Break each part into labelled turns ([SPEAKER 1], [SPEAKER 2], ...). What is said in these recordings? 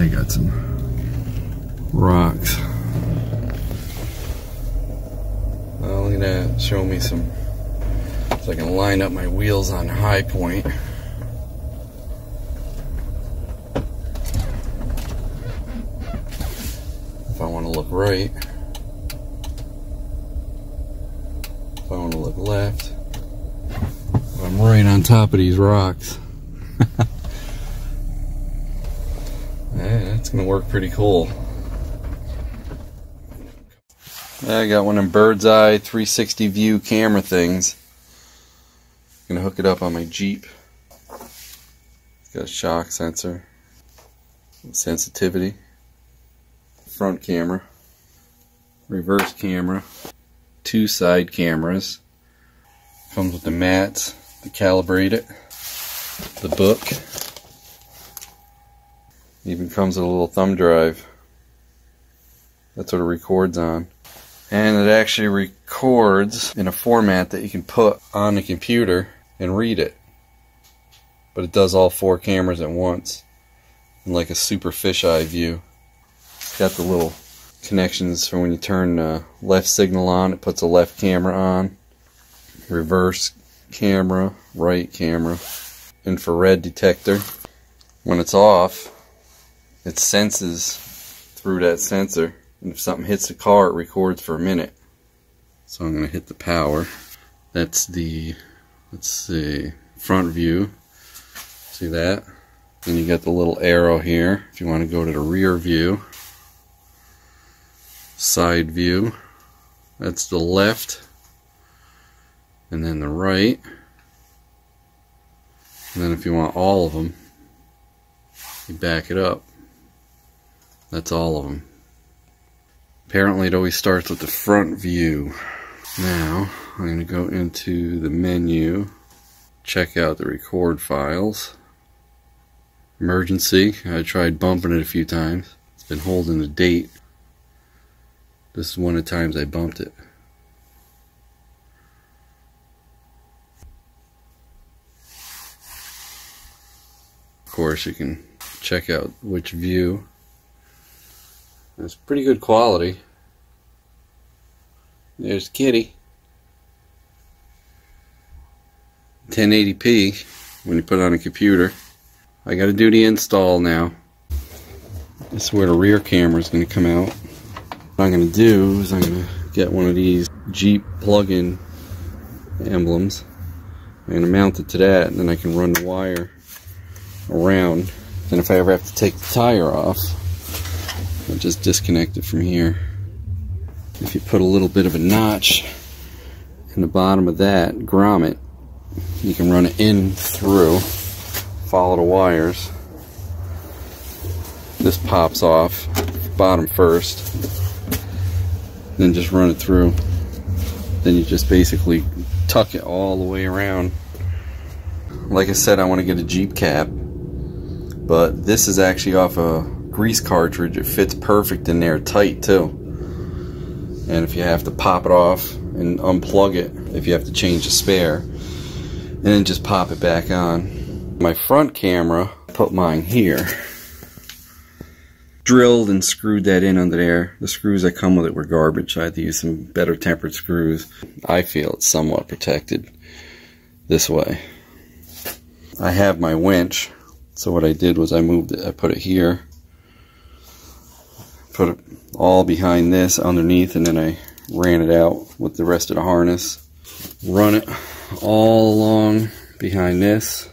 [SPEAKER 1] I got some rocks. Oh, look at that. Show me some, so I can line up my wheels on high point. If I want to look right. If I want to look left. I'm right on top of these rocks. Yeah, that's gonna work pretty cool. I got one of them bird's eye 360 view camera things. Gonna hook it up on my Jeep. It's got a shock sensor, sensitivity, front camera, reverse camera, 2 side cameras. Comes with the mats to calibrate it, the book. Even comes with a little thumb drive. That's what it records on. And it actually records in a format that you can put on the computer and read it. But it does all 4 cameras at once, in like a super fisheye view. It's got the little connections for when you turn the left signal on, it puts a left camera on. Reverse camera, right camera, infrared detector. When it's off, it senses through that sensor, and if something hits the car, it records for a minute. So I'm going to hit the power. That's the, let's see, front view. See that? And you got the little arrow here if you want to go to the rear view. Side view. That's the left. And then the right. And then if you want all of them, you back it up. That's all of them. Apparently it always starts with the front view. Now I'm going to go into the menu, check out the record files. Emergency, I tried bumping it a few times. It's been holding the date. This is one of the times I bumped it. Of course, you can check out which view. It's pretty good quality. There's Kitty. 1080p when you put it on a computer. I gotta do the install now. This is where the rear camera is going to come out. What I'm going to do is I'm going to get one of these Jeep plug-in emblems. I'm going to mount it to that, and then I can run the wire around. Then if I ever have to take the tire off, I'll just disconnect it from here. If you put a little bit of a notch in the bottom of that grommet, you can run it in through, follow the wires. This pops off, bottom first, then just run it through. Then you just basically tuck it all the way around. Like I said, I want to get a Jeep cap, but this is actually off a grease cartridge. It fits perfect in there, tight too. And if you have to pop it off and unplug it, if you have to change the spare, and then just pop it back on. My front camera, I put mine here. Drilled and screwed that in under there. The screws that come with it were garbage, so I had to use some better tempered screws. I feel it's somewhat protected this way. I have my winch, so what I did was I moved it, I put it here, put it all behind this underneath, and then I ran it out with the rest of the harness. Run it all along behind this,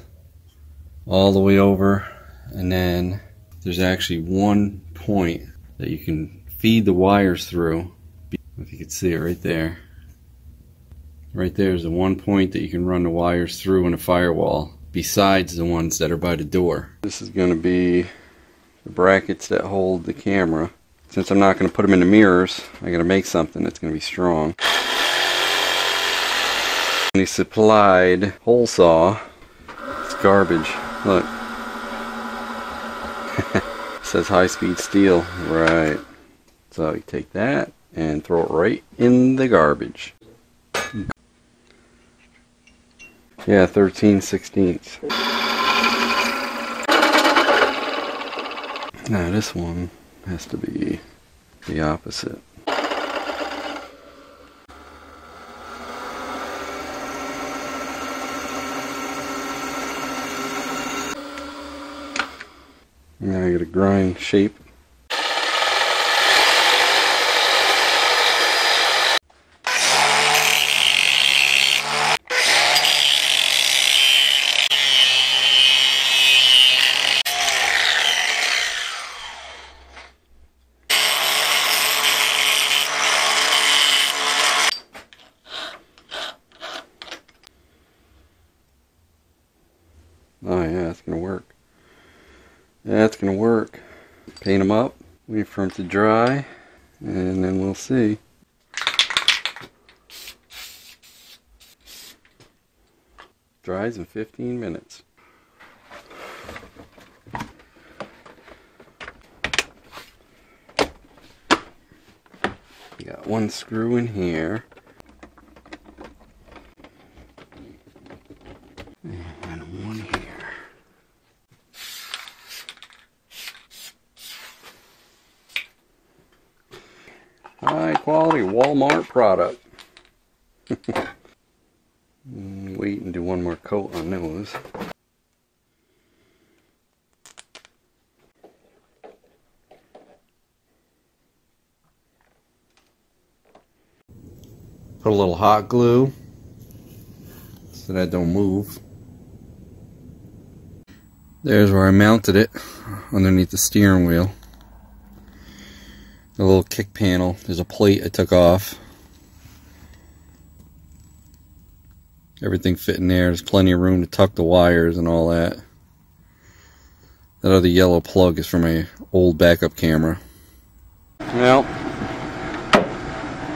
[SPEAKER 1] all the way over, and then there's actually one point that you can feed the wires through. If you can see it right there. Right there is the one point that you can run the wires through in a firewall, besides the ones that are by the door. This is going to be the brackets that hold the camera. Since I'm not going to put them in the mirrors, I got to make something that's going to be strong. And he supplied hole saw. It's garbage. Look. It says high-speed steel. Right. So you take that and throw it right in the garbage. Yeah, 13/16. Now this one has to be the opposite. Now I get a grind shape. Oh yeah, it's gonna work. That's gonna work. Paint them up, wait for them to dry, and then we'll see. Dries in 15 minutes. Got one screw in here. And one here. High quality Walmart product. Wait and do one more coat on those. Put a little hot glue so that don't move. There's where I mounted it, underneath the steering wheel. The little kick panel, there's a plate I took off. Everything fit in there, there's plenty of room to tuck the wires and all that. That other yellow plug is for my old backup camera. Well,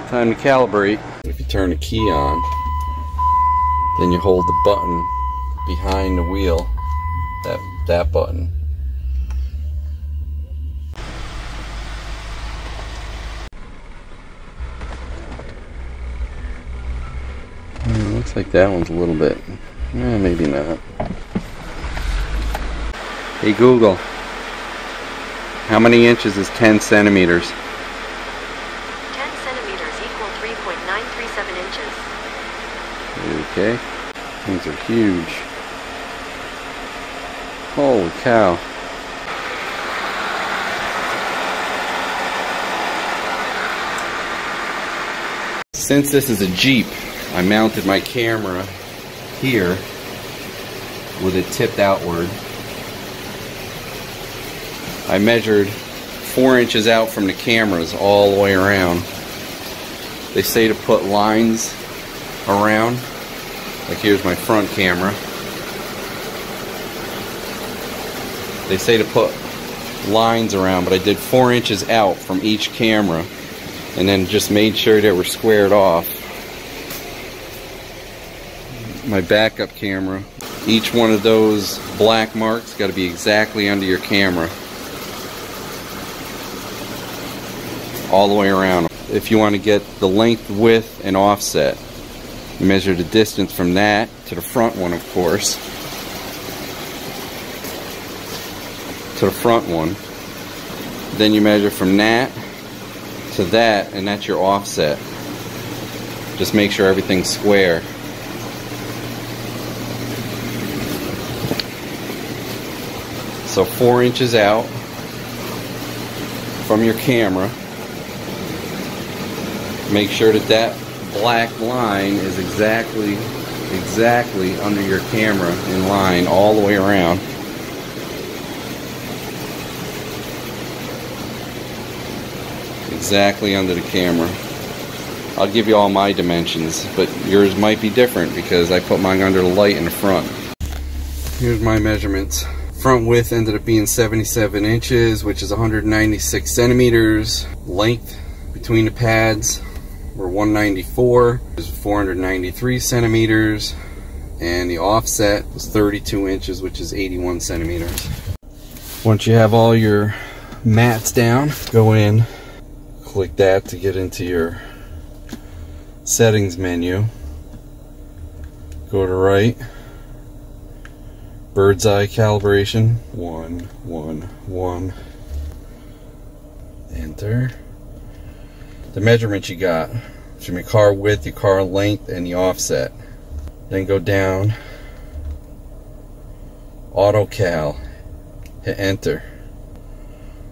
[SPEAKER 1] time to calibrate. If you turn the key on, then you hold the button behind the wheel, that button. Looks like that one's a little bit, maybe not. Hey Google, how many inches is 10 centimeters?
[SPEAKER 2] 10 centimeters equal 3.937 inches.
[SPEAKER 1] Okay, these are huge. Holy cow. Since this is a Jeep, I mounted my camera here with it tipped outward. I measured 4 inches out from the cameras all the way around. They say to put lines around. Like here's my front camera. They say to put lines around, but I did 4 inches out from each camera and then just made sure they were squared off. My backup camera, each one of those black marks got to be exactly under your camera. All the way around. If you want to get the length, width, and offset, you measure the distance from that to the front one, of course. To the front one. Then you measure from that to that, and that's your offset. Just make sure everything's square. So 4 inches out from your camera. Make sure that that black line is exactly under your camera in line all the way around. Exactly under the camera. I'll give you all my dimensions, but yours might be different because I put mine under the light in the front. Here's my measurements. Front width ended up being 77 inches, which is 196 centimeters. Length between the pads were 194, which is 493 centimeters. And the offset was 32 inches, which is 81 centimeters. Once you have all your mats down, go in, click that to get into your settings menu. Go to right. Bird's eye calibration. 1, 1, 1. Enter. The measurements you got from your car width, your car length, and the offset. Then go down. Auto cal. Hit enter.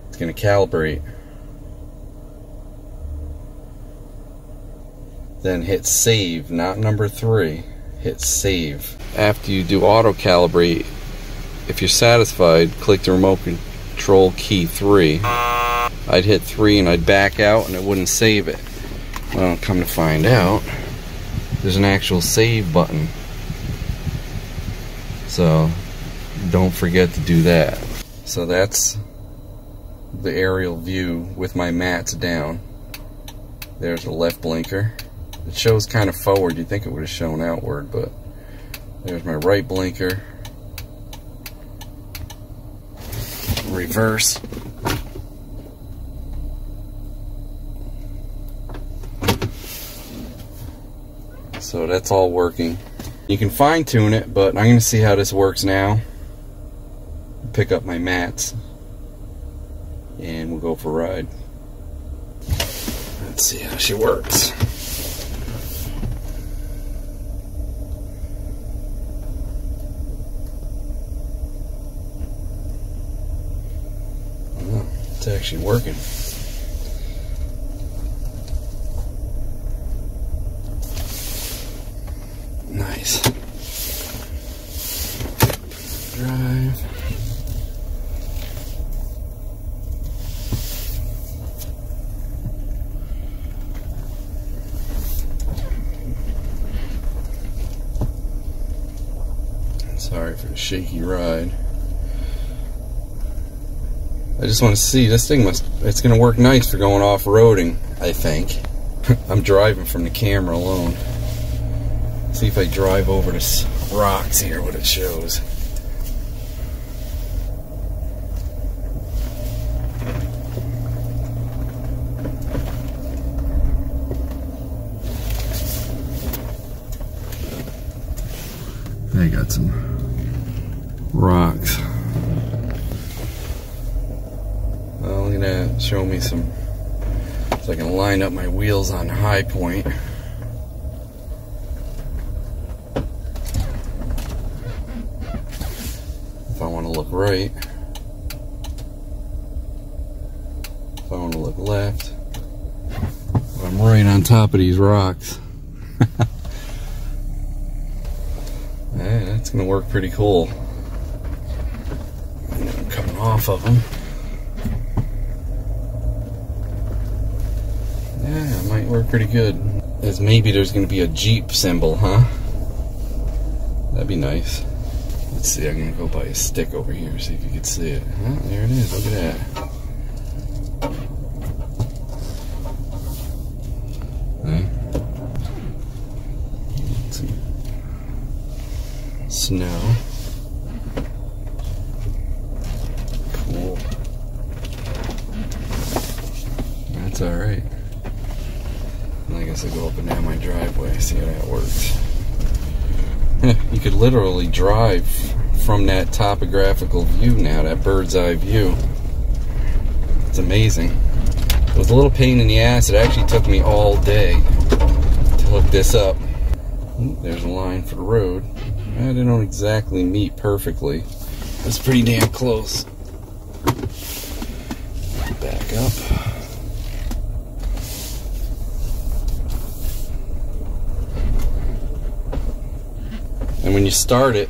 [SPEAKER 1] It's going to calibrate. Then hit save, not number 3. Hit save. After you do auto calibrate, if you're satisfied, click the remote control key 3. I'd hit 3 and I'd back out and it wouldn't save it. Well, come to find out, there's an actual save button. So don't forget to do that. So that's the aerial view with my mats down. There's the left blinker. It shows kind of forward. You'd think it would have shown outward, but there's my right blinker. Reverse. So that's all working. You can fine tune it, but I'm going to see how this works now. Pick up my mats and we'll go for a ride. Let's see how she works. Oh, it's actually working. Nice. Drive. Sorry for the shaky ride. I just want to see, this thing it's going to work nice for going off-roading, I think. I'm driving from the camera alone. See if I drive over this rocks here, what it shows. I got some rocks. Well, look at that. Show me some. So I can line up my wheels on high point. If I want to look right. If I want to look left. I'm right on top of these rocks. That's going to work pretty cool. And then I'm coming off of them. Yeah, it might work pretty good. As maybe there's going to be a Jeep symbol, huh? That'd be nice. Let's see, I'm going to go by a stick over here, see if you can see it. Oh, there it is, look at that. Snow. Cool. That's alright. I guess I'll go up and down my driveway, see how that works. You could literally drive from that topographical view now, that bird's eye view. It's amazing. It was a little pain in the ass. It actually took me all day to hook this up. There's a line for the road. They don't exactly meet perfectly. It's pretty damn close. Back up. And when you start it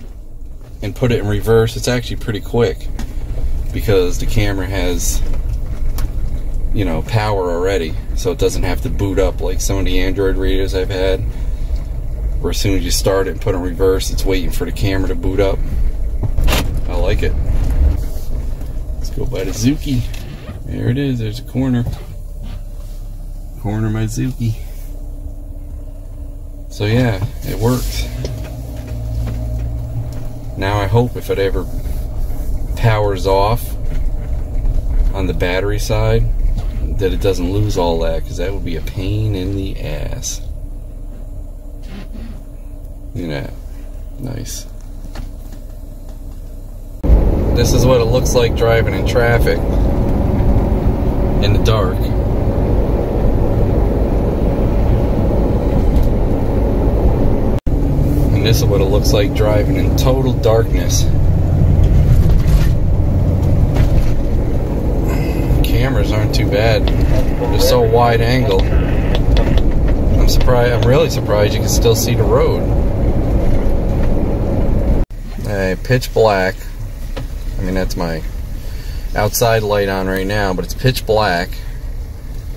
[SPEAKER 1] and put it in reverse, it's actually pretty quick because the camera has, you know, power already, so it doesn't have to boot up like some of the Android readers I've had, where as soon as you start it and put it in reverse, it's waiting for the camera to boot up. I like it. Let's go by the Zuki. There it is, there's a corner. Corner my Zuki. So yeah, it works. Now I hope if it ever powers off on the battery side, that it doesn't lose all that, because that would be a pain in the ass. Look at that. Nice. This is what it looks like driving in traffic. in the dark. And this is what it looks like driving in total darkness. Cameras aren't too bad. They're so wide angle. I'm really surprised you can still see the road. Pitch black. I mean, that's my outside light on right now, but it's pitch black.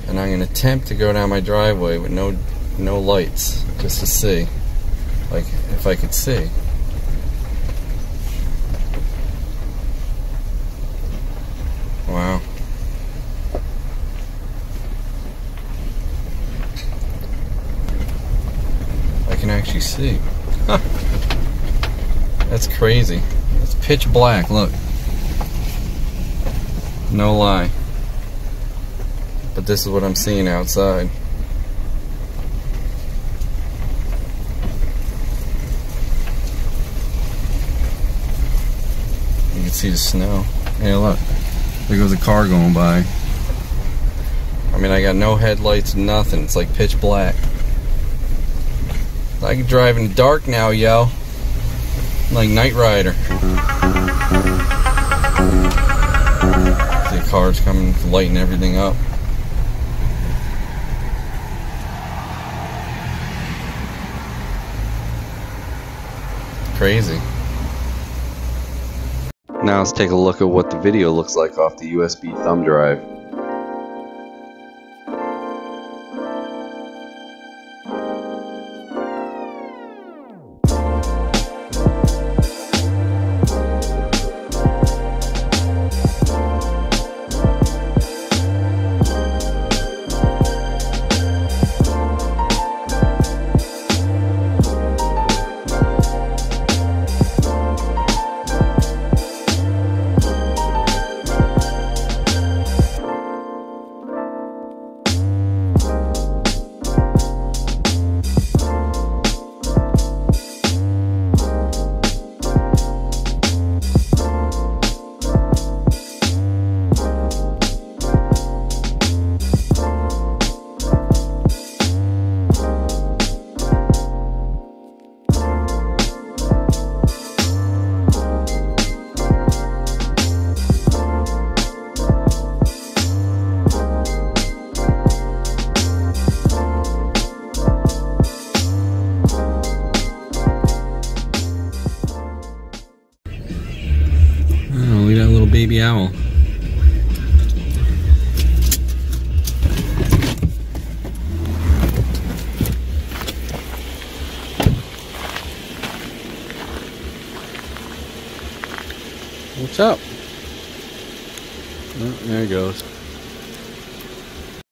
[SPEAKER 1] And I'm gonna attempt to go down my driveway with no lights, just to see, like, if I could see. Wow. I can actually see. Huh. That's crazy. It's pitch black, look. No lie. But this is what I'm seeing outside. You can see the snow. Hey, look. There goes a car going by. I mean, I got no headlights, nothing. It's like pitch black. I can drive in the dark now, yo. Like Knight Rider. See cars coming, lighting everything up. Crazy. Now let's take a look at what the video looks like off the USB thumb drive. Oh, look at that little baby owl. What's up? Oh, there he goes.